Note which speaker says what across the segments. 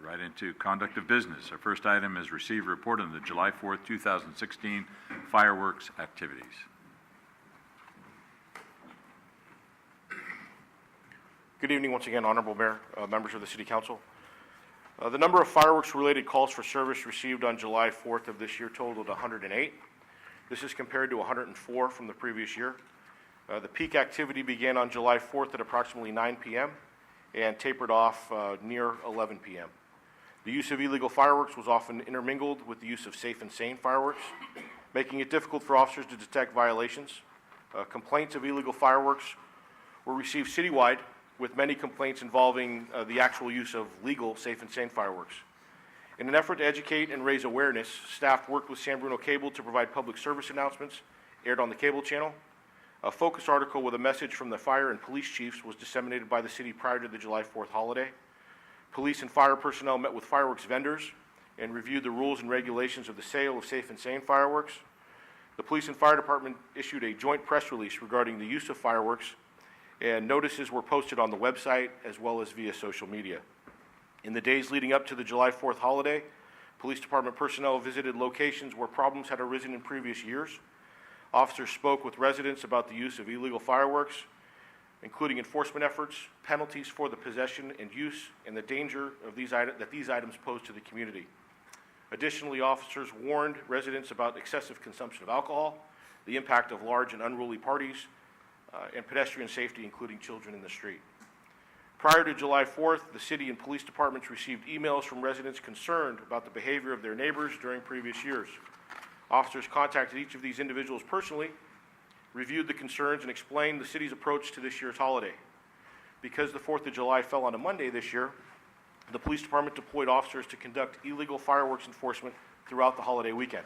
Speaker 1: right into conduct of business. Our first item is receive a report on the July 4th, 2016 fireworks activities.
Speaker 2: Good evening once again, Honorable Mayor, members of the City Council. The number of fireworks-related calls for service received on July 4th of this year totaled 108. This is compared to 104 from the previous year. The peak activity began on July 4th at approximately 9 p.m. and tapered off near 11 p.m. The use of illegal fireworks was often intermingled with the use of safe and sane fireworks, making it difficult for officers to detect violations. Complaints of illegal fireworks were received citywide, with many complaints involving the actual use of legal, safe and sane fireworks. In an effort to educate and raise awareness, staff worked with San Bruno Cable to provide public service announcements aired on the cable channel. A focus article with a message from the fire and police chiefs was disseminated by the city prior to the July 4th holiday. Police and fire personnel met with fireworks vendors and reviewed the rules and regulations of the sale of safe and sane fireworks. The police and fire department issued a joint press release regarding the use of fireworks, and notices were posted on the website as well as via social media. In the days leading up to the July 4th holiday, police department personnel visited locations where problems had arisen in previous years. Officers spoke with residents about the use of illegal fireworks, including enforcement efforts, penalties for the possession and use, and the danger of that these items pose to the community. Additionally, officers warned residents about excessive consumption of alcohol, the impact of large and unruly parties, and pedestrian safety, including children in the street. Prior to July 4th, the city and police departments received emails from residents concerned about the behavior of their neighbors during previous years. Officers contacted each of these individuals personally, reviewed the concerns, and explained the city's approach to this year's holiday. Because the 4th of July fell on a Monday this year, the police department deployed officers to conduct illegal fireworks enforcement throughout the holiday weekend.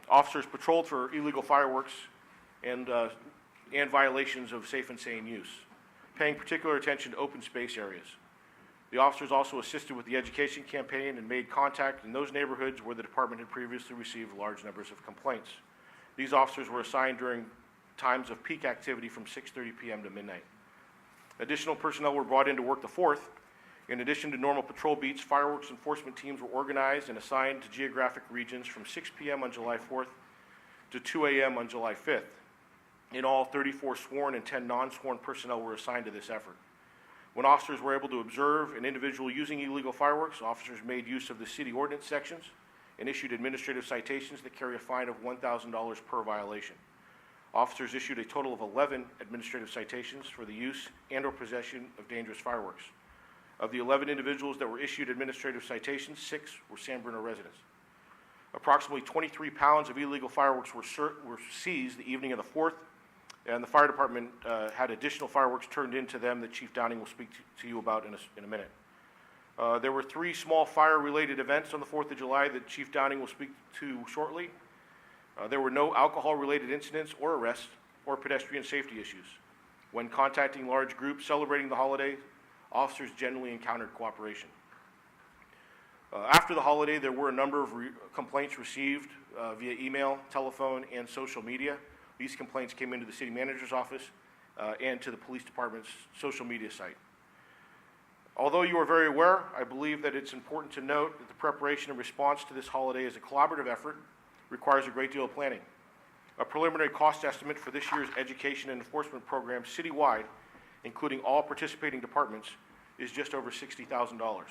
Speaker 2: Officers patrolled for illegal fireworks and violations of safe and sane use, paying particular attention to open space areas. The officers also assisted with the education campaign and made contact in those neighborhoods where the department had previously received large numbers of complaints. These officers were assigned during times of peak activity from 6:30 p.m. to midnight. Additional personnel were brought in to work the 4th. In addition to normal patrol beats, fireworks enforcement teams were organized and assigned to geographic regions from 6 p.m. on July 4th to 2 a.m. on July 5th. In all, 34 sworn and 10 non-sworn personnel were assigned to this effort. When officers were able to observe an individual using illegal fireworks, officers made use of the city ordinance sections and issued administrative citations that carry a fine of $1,000 per violation. Officers issued a total of 11 administrative citations for the use and/or possession of dangerous fireworks. Of the 11 individuals that were issued administrative citations, 6 were San Bruno residents. Approximately 23 pounds of illegal fireworks were seized the evening of the 4th, and the fire department had additional fireworks turned into them that Chief Downing will speak to you about in a minute. There were 3 small fire-related events on the 4th of July that Chief Downing will speak to shortly. There were no alcohol-related incidents or arrests or pedestrian safety issues. When contacting large groups celebrating the holiday, officers generally encountered cooperation. After the holiday, there were a number of complaints received via email, telephone, and social media. These complaints came into the city manager's office and to the police department's social media site. Although you are very aware, I believe that it's important to note that the preparation and response to this holiday is a collaborative effort, requires a great deal of planning. A preliminary cost estimate for this year's education and enforcement program citywide, including all participating departments, is just over $60,000.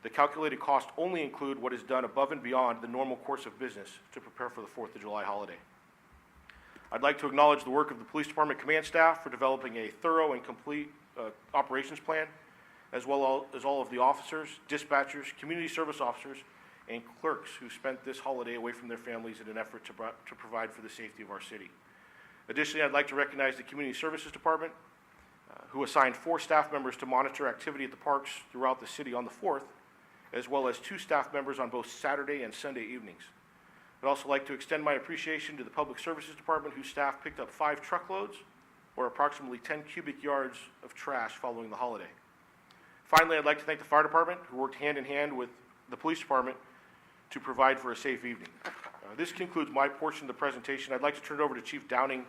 Speaker 2: The calculated costs only include what is done above and beyond the normal course of business to prepare for the 4th of July holiday. I'd like to acknowledge the work of the police department command staff for developing a thorough and complete operations plan, as well as all of the officers, dispatchers, community service officers, and clerks who spent this holiday away from their families in an effort to provide for the safety of our city. Additionally, I'd like to recognize the community services department, who assigned 4 staff members to monitor activity at the parks throughout the city on the 4th, as well as 2 staff members on both Saturday and Sunday evenings. I'd also like to extend my appreciation to the Public Services Department, whose staff picked up 5 truckloads, or approximately 10 cubic yards of trash following the holiday. Finally, I'd like to thank the fire department, who worked hand in hand with the police department to provide for a safe evening. This concludes my portion of the presentation. I'd like to turn it over to Chief Downing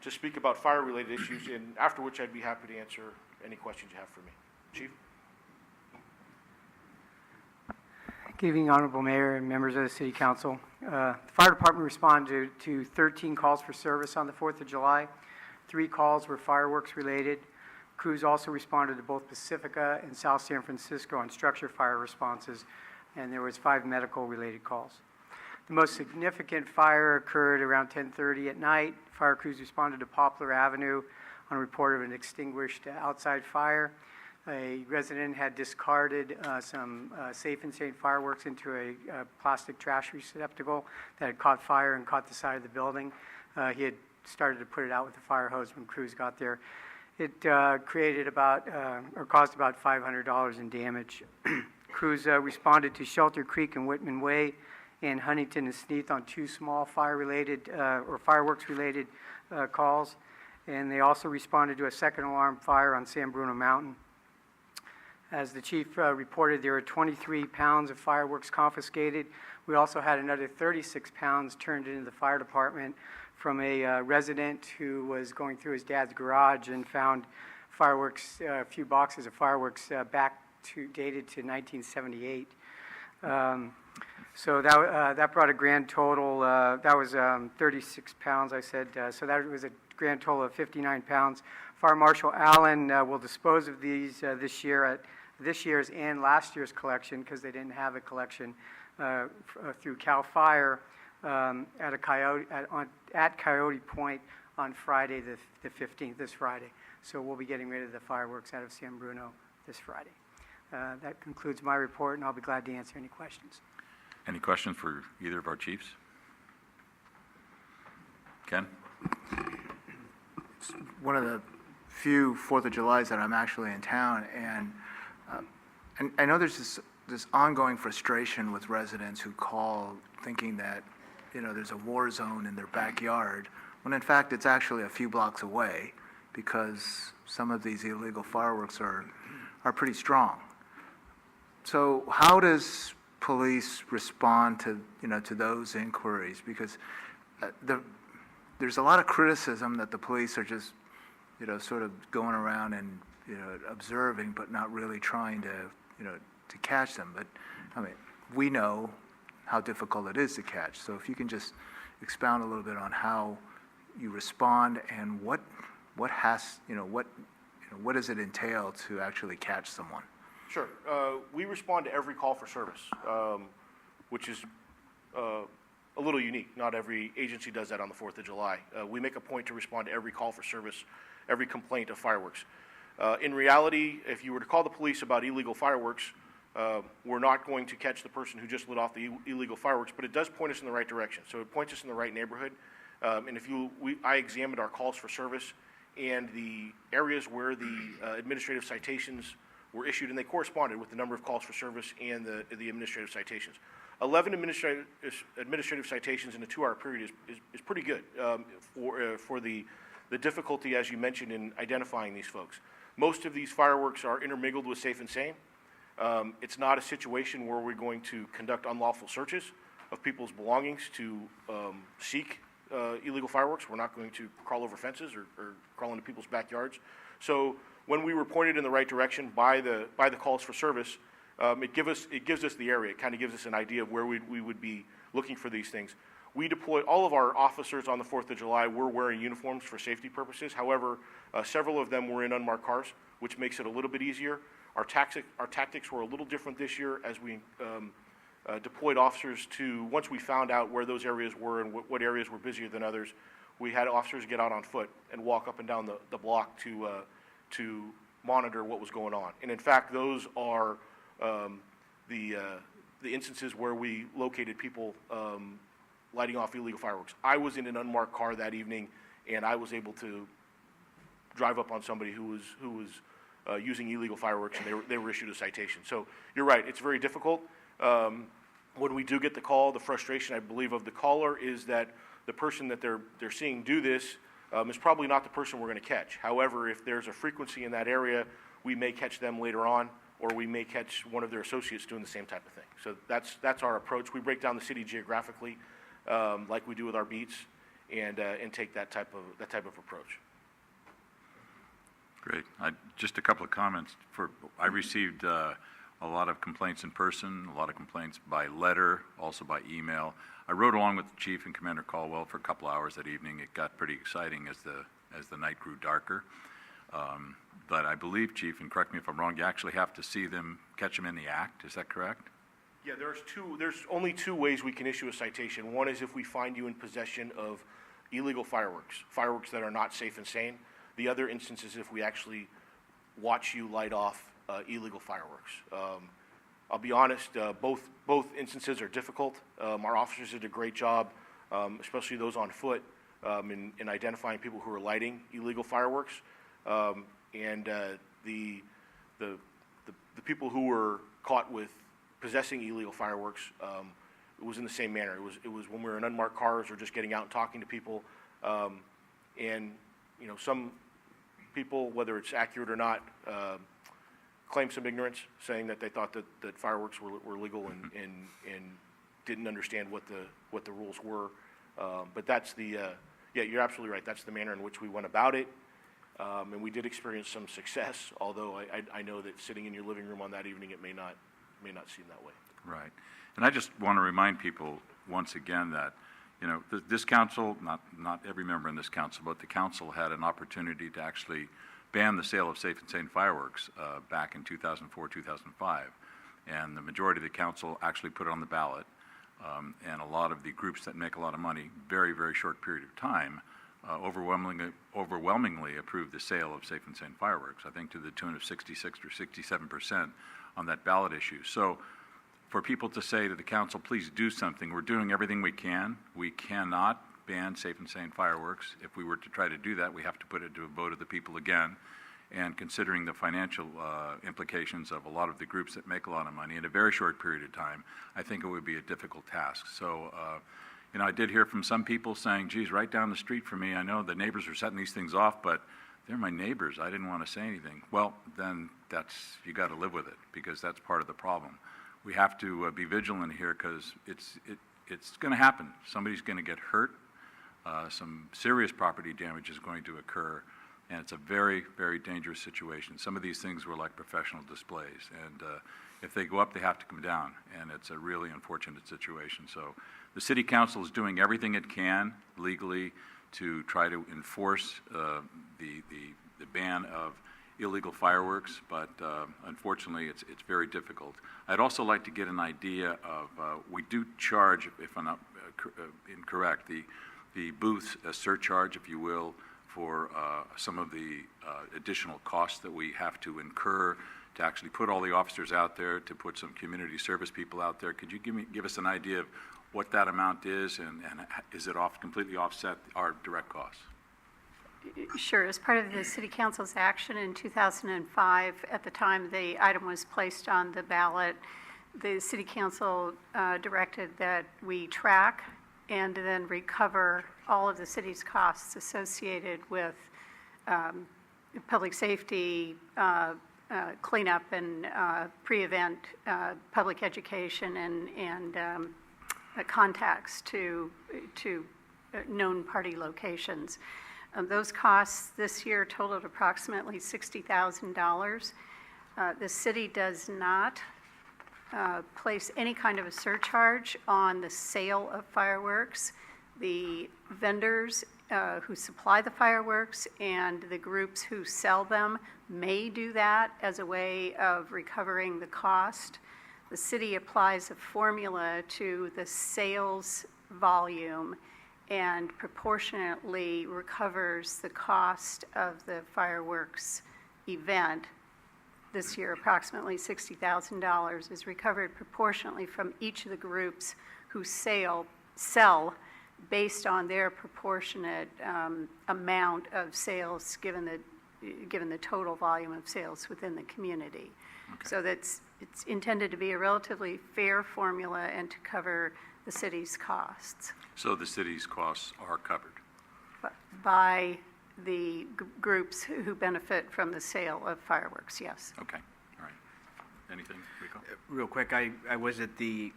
Speaker 2: to speak about fire-related issues, and after which I'd be happy to answer any questions you have for me. Chief?
Speaker 3: Good evening, Honorable Mayor and members of the City Council. The Fire Department responded to 13 calls for service on the 4th of July. 3 calls were fireworks related. Crews also responded to both Pacifica and South San Francisco on structure fire responses, and there was 5 medical related calls. The most significant fire occurred around 10:30 at night. Fire crews responded to Poplar Avenue on a report of an extinguished outside fire. A resident had discarded some Safe and Sane fireworks into a plastic trash receptacle that had caught fire and caught the side of the building. He had started to put it out with the fire hose when crews got there. It created about, or caused about $500 in damage. Crews responded to Shelter Creek and Whitman Way and Huntington and Sneath on 2 small fire-related or fireworks-related calls. And they also responded to a second alarm fire on San Bruno Mountain. As the chief reported, there were 23 pounds of fireworks confiscated. We also had another 36 pounds turned into the fire department from a resident who was going through his dad's garage and found fireworks, a few boxes of fireworks dated to 1978. So that brought a grand total, that was 36 pounds, I said, so that was a grand total of 59 pounds. Fire Marshal Allen will dispose of these this year at this year's and last year's collection, because they didn't have a collection through CAL FIRE at Coyote Point on Friday the 15th, this Friday. So we'll be getting rid of the fireworks out of San Bruno this Friday. That concludes my report, and I'll be glad to answer any questions.
Speaker 1: Any questions for either of our chiefs? Ken?
Speaker 4: It's one of the few 4th of Julys that I'm actually in town, and I know there's this ongoing frustration with residents who call thinking that, you know, there's a war zone in their backyard, when in fact it's actually a few blocks away, because some of these illegal fireworks are pretty strong. So how does police respond to, you know, to those inquiries? Because there's a lot of criticism that the police are just, you know, sort of going around and, you know, observing, but not really trying to, you know, to catch them. But I mean, we know how difficult it is to catch. So if you can just expound a little bit on how you respond and what does it entail to actually catch someone?
Speaker 2: Sure. We respond to every call for service, which is a little unique. Not every agency does that on the 4th of July. We make a point to respond to every call for service, every complaint of fireworks. In reality, if you were to call the police about illegal fireworks, we're not going to catch the person who just lit off the illegal fireworks, but it does point us in the right direction. So it points us in the right neighborhood. And I examined our calls for service and the areas where the administrative citations were issued, and they corresponded with the number of calls for service and the administrative citations. 11 administrative citations in a 2-hour period is pretty good for the difficulty, as you mentioned, in identifying these folks. Most of these fireworks are intermingled with Safe and Sane. It's not a situation where we're going to conduct unlawful searches of people's belongings to seek illegal fireworks. We're not going to crawl over fences or crawl into people's backyards. So when we were pointed in the right direction by the calls for service, it gives us the area. It kind of gives us an idea of where we would be looking for these things. We deploy all of our officers on the 4th of July. We're wearing uniforms for safety purposes. However, several of them were in unmarked cars, which makes it a little bit easier. Our tactics were a little different this year as we deployed officers to, once we found out where those areas were and what areas were busier than others, we had officers get out on foot and walk up and down the block to monitor what was going on. And in fact, those are the instances where we located people lighting off illegal fireworks. I was in an unmarked car that evening, and I was able to drive up on somebody who was using illegal fireworks, and they were issued a citation. So you're right, it's very difficult. When we do get the call, the frustration, I believe, of the caller is that the person that they're seeing do this is probably not the person we're going to catch. However, if there's a frequency in that area, we may catch them later on, or we may catch one of their associates doing the same type of thing. So that's our approach. We break down the city geographically, like we do with our beats, and take that type of approach.
Speaker 1: Great. Just a couple of comments. I received a lot of complaints in person, a lot of complaints by letter, also by email. I rode along with the chief and Commander Caldwell for a couple hours that evening. It got pretty exciting as the night grew darker. But I believe, Chief, and correct me if I'm wrong, you actually have to see them, catch them in the act. Is that correct?
Speaker 2: Yeah, there's only two ways we can issue a citation. One is if we find you in possession of illegal fireworks that are not safe and sane. The other instance is if we actually watch you light off illegal fireworks. I'll be honest, both instances are difficult. Our officers did a great job, especially those on foot, in identifying people who are lighting illegal fireworks. And the people who were caught with possessing illegal fireworks, it was in the same manner. It was when we were in unmarked cars or just getting out and talking to people. And you know, some people, whether it's accurate or not, claim some ignorance, saying that they thought that fireworks were legal and didn't understand what the rules were. But that's yeah, you're absolutely right. That's the manner in which we went about it. And we did experience some success, although I know that sitting in your living room on that evening, it may not seem that way.
Speaker 1: Right. And I just want to remind people once again that, you know, this council, not every member in this council, but the council had an opportunity to actually ban the sale of safe and sane fireworks back in 2004, 2005. And the majority of the council actually put it on the ballot. And a lot of the groups that make a lot of money, very, very short period of time, overwhelmingly approved the sale of safe and sane fireworks, I think to the tune of 66 or 67% on that ballot issue. So for people to say to the council, please do something, we're doing everything we can. We cannot ban safe and sane fireworks. If we were to try to do that, we have to put it to a vote of the people again. And considering the financial implications of a lot of the groups that make a lot of money in a very short period of time, I think it would be a difficult task. So, you know, I did hear from some people saying, geez, right down the street from me, I know the neighbors are setting these things off, but they're my neighbors. I didn't want to say anything. Well, then you got to live with it, because that's part of the problem. We have to be vigilant here, because it's going to happen. Somebody's going to get hurt. Some serious property damage is going to occur, and it's a very, very dangerous situation. Some of these things were like professional displays, and if they go up, they have to come down, and it's a really unfortunate situation. So the City Council is doing everything it can legally to try to enforce the ban of illegal fireworks, but unfortunately it's very difficult. I'd also like to get an idea of, we do charge, if I'm not incorrect, the booths a surcharge, if you will, for some of the additional costs that we have to incur to actually put all the officers out there, to put some community service people out there. Could you give us an idea of what that amount is, and is it completely offset our direct costs?
Speaker 5: Sure. As part of the City Council's action in 2005, at the time the item was placed on the ballot, the City Council directed that we track and then recover all of the city's costs associated with public safety, cleanup and pre-event public education and contacts to known party locations. Those costs this year totaled approximately $60,000. The city does not place any kind of a surcharge on the sale of fireworks. The vendors who supply the fireworks and the groups who sell them may do that as a way of recovering the cost. The city applies a formula to the sales volume and proportionately recovers the cost of the fireworks event. This year, approximately $60,000 is recovered proportionately from each of the groups who sell based on their proportionate amount of sales given the total volume of sales within the community. Okay. So it's intended to be a relatively fair formula and to cover the city's costs.
Speaker 1: So the city's costs are covered?
Speaker 5: By the groups who benefit from the sale of fireworks, yes.
Speaker 1: Okay, all right. Anything, Rico?
Speaker 6: Real quick, I was at the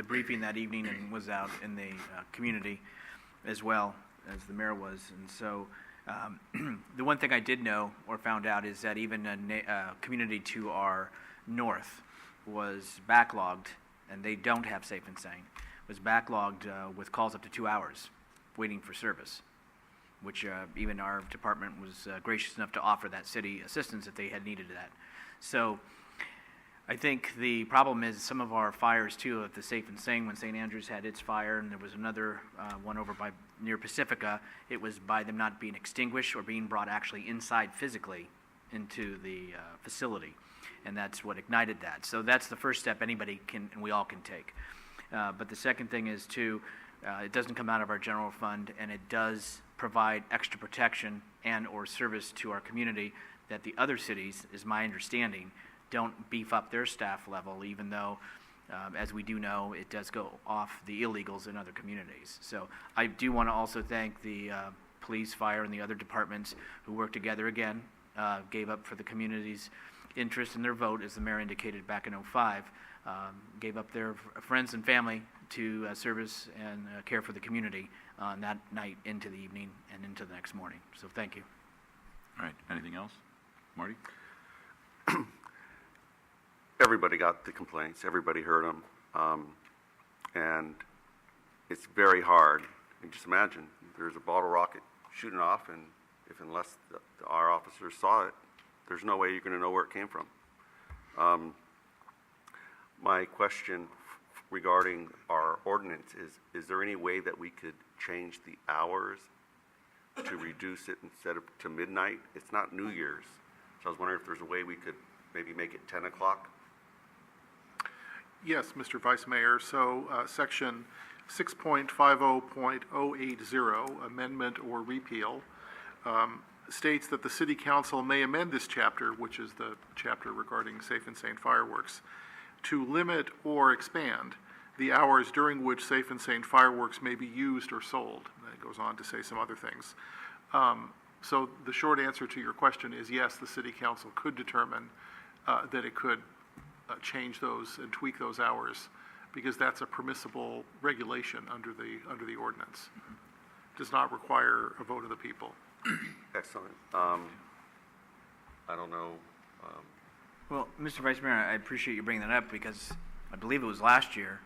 Speaker 6: briefing that evening and was out in the community as well as the mayor was. And so the one thing I did know or found out is that even a community to our north was backlogged, and they don't have Safe and Sane, was backlogged with calls up to 2 hours waiting for service, which even our department was gracious enough to offer that city assistance if they had needed that. So I think the problem is some of our fires too, at the Safe and Sane, when St. Andrews had its fire, and there was another one over by near Pacifica, it was by them not being extinguished or being brought actually inside physically into the facility, and that's what ignited that. So that's the first step anybody can, and we all can take. But the second thing is too, it doesn't come out of our general fund, and it does provide extra protection and or service to our community that the other cities, is my understanding, don't beef up their staff level, even though, as we do know, it does go off the illegals in other communities. So I do want to also thank the police, fire, and the other departments who worked together again, gave up for the community's interest in their vote, as the mayor indicated back in '05, gave up their friends and family to service and care for the community on that night into the evening and into the next morning. So thank you.
Speaker 1: All right, anything else? Marty?
Speaker 7: Everybody got the complaints, everybody heard them, and it's very hard. You just imagine, there's a bottle rocket shooting off, and unless our officers saw it, there's no way you're going to know where it came from. My question regarding our ordinance is there any way that we could change the hours to reduce it instead of to midnight? It's not New Year's, so I was wondering if there's a way we could maybe make it 10 o'clock?
Speaker 8: Yes, Mr. Vice Mayor. So Section 6.50.080, amendment or repeal, states that the City Council may amend this chapter, which is the chapter regarding safe and sane fireworks, to limit or expand the hours during which safe and sane fireworks may be used or sold. And it goes on to say some other things. So the short answer to your question is yes, the City Council could determine that it could change those and tweak those hours, because that's a permissible regulation under the ordinance. Does not require a vote of the people.
Speaker 7: Excellent. I don't know.
Speaker 6: Well, Mr. Vice Mayor, I appreciate you bringing that up, because I believe it was last year,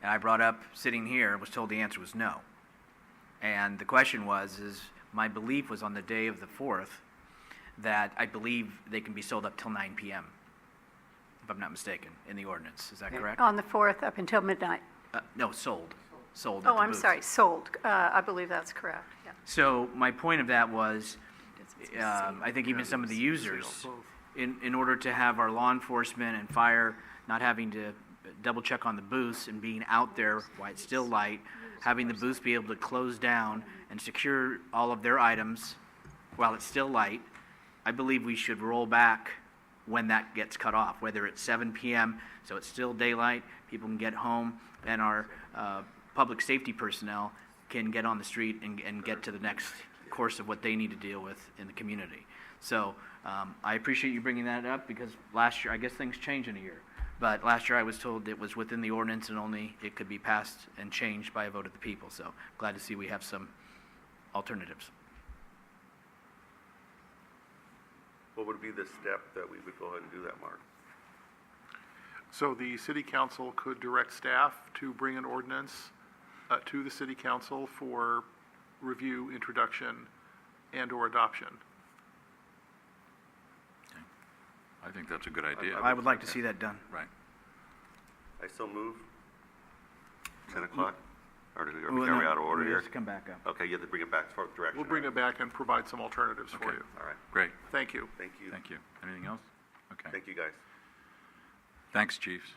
Speaker 6: and I brought up sitting here, was told the answer was no. And the question is my belief was on the day of the 4th that I believe they can be sold up till 9 p.m., if I'm not mistaken, in the ordinance. Is that correct?
Speaker 5: On the 4th up until midnight.
Speaker 6: No, sold. Sold.
Speaker 5: Oh, I'm sorry, sold. I believe that's correct, yeah.
Speaker 6: So my point of that was, I think even some of the users, in order to have our law enforcement and fire not having to double check on the booths and being out there while it's still light, having the booths be able to close down and secure all of their items while it's still light, I believe we should roll back when that gets cut off, whether it's 7 p.m., so it's still daylight, people can get home, and our public safety personnel can get on the street and get to the next course of what they need to deal with in the community. So I appreciate you bringing that up, because last year, I guess things change in a year, but last year I was told it was within the ordinance and only it could be passed and changed by a vote of the people. So glad to see we have some alternatives.
Speaker 7: What would be the step that we would go ahead and do that, Mark?
Speaker 8: So the City Council could direct staff to bring an ordinance to the City Council for review, introduction, and/or adoption.
Speaker 1: Okay. I think that's a good idea.
Speaker 6: I would like to see that done.
Speaker 1: Right.
Speaker 7: I so move. 10 o'clock? Or are we
Speaker 6: No,
Speaker 7: out of order
Speaker 6: it
Speaker 7: here?
Speaker 6: has to come back up.
Speaker 7: Okay, you have to bring it back for direction.
Speaker 8: We'll bring it back and provide some alternatives for
Speaker 1: Okay.
Speaker 8: you.
Speaker 7: All right.
Speaker 1: Great.
Speaker 8: Thank you.
Speaker 7: Thank you.
Speaker 1: Thank you. Anything else? Okay.
Speaker 7: Thank you, guys.
Speaker 1: Thanks, chiefs.